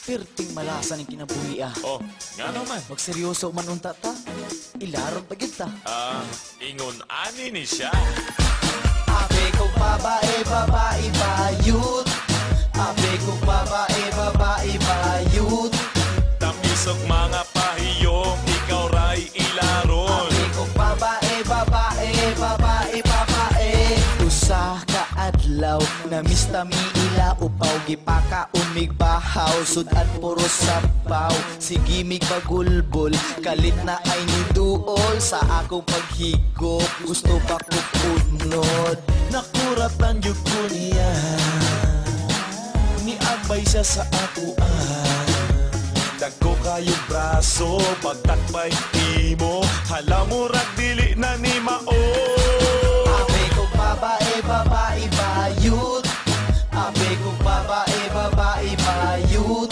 Perting malasa ng kinabuhi Oh, nga naman. Wag seryoso man unta ta. Ilaron pa gyud ta. Ingon ani ni siya. Abe kong babae, babae, bayut. Abe kong babae, babae, bayut. Tamisok mga pahiyong, ikaw ray ilaron. Abe kong babae, babae, babae, babae. Usa ka adlaw na mista mi ila upaw gipaka umigbahaw sudan puro sabaw sige mig pagulbol kalit na ay niduol sa akong paghigop gusto pa ko punod nakuratan yug ko niya niabay siya sa akuan Dagko kayong braso, pagtakbay imo, halamurag dili na ni mao. Abe kong babae, babae, bayut. Abe kong babae, babae, bayut.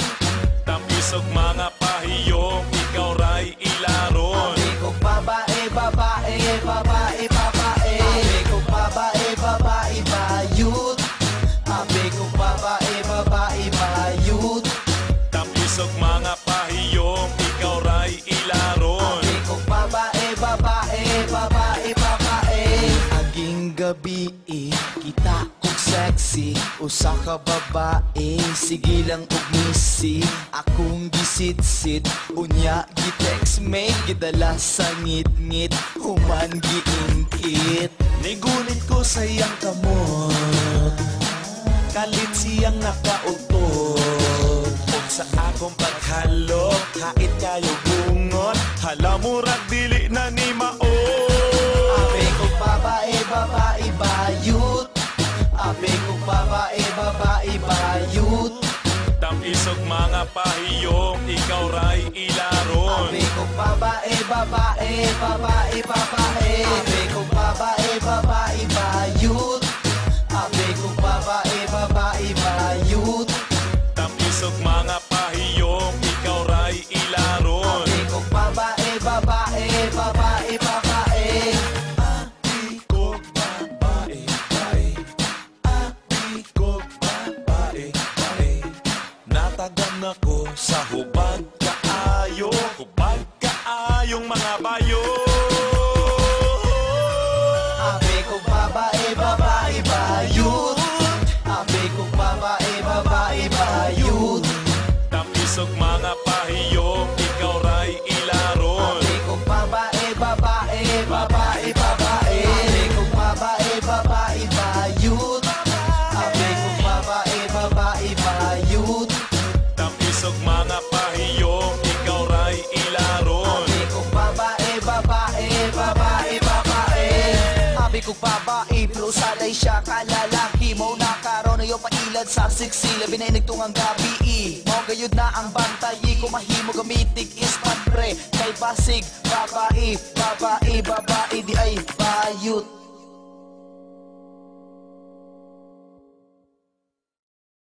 Tamisok mga pahiyong, ikaw ray ilaron. Abe kong babae, babae, babae, babae. Abe kong babae, babae, bayut. Abe kong babae, babae, bayut. Tamisok mga pahiyong, ikaw ray ilaron. Abe kong babae, babae, babae, babae. Aging gabi, kita kong sexy. Usa ka babae, sige lang ug misi. Akong gisit-sit, unya gi-text me, gidala sa ngit-ngit, human giingkit. Nigunit ko sa iyang kamot, kalit siyang nakautot. Ug sa akong paghalok, hait kayo bungot, halamurag dili na ni mao. Abe kong babae, babae, bayut. Abe kong babae, babae, bayut. Tamisok mga pahiyong, ikaw ray ilaron. Abe kong babae, babae, babae, babae. Abe kong babae, babae, bayut. Abe kong babae, babae, bayut. Tamisok mga pahiyong, ikaw ray ilaron. Abe kong babae, babae, babae, babae. Abi ko babae, bae. Abi ko babae, bae. Natagan ako sa hubag kaayong mga bayo. Abe kong babae, babae, bayut. Abe kong babae, babae, bayut. Tamisok mga pahiyong, ikaw ray ilaron. Abe kong babae, babae, babae, babae. Abe kong babae, babae, bayut. Abe kong babae, babae, bayut. Tamisok mga pahiyong, ikaw ray ilaron. Abe kong babae, babae, babae, babae. Abe kong babae, pero saday siya kalalaki mo na karon na yung pailad sa siksi. Labi na inigtungang gabi mo gayud na ang bantayi ko mahimo gamitig ispat pre kay basig babae, babae, babae di ay bayut.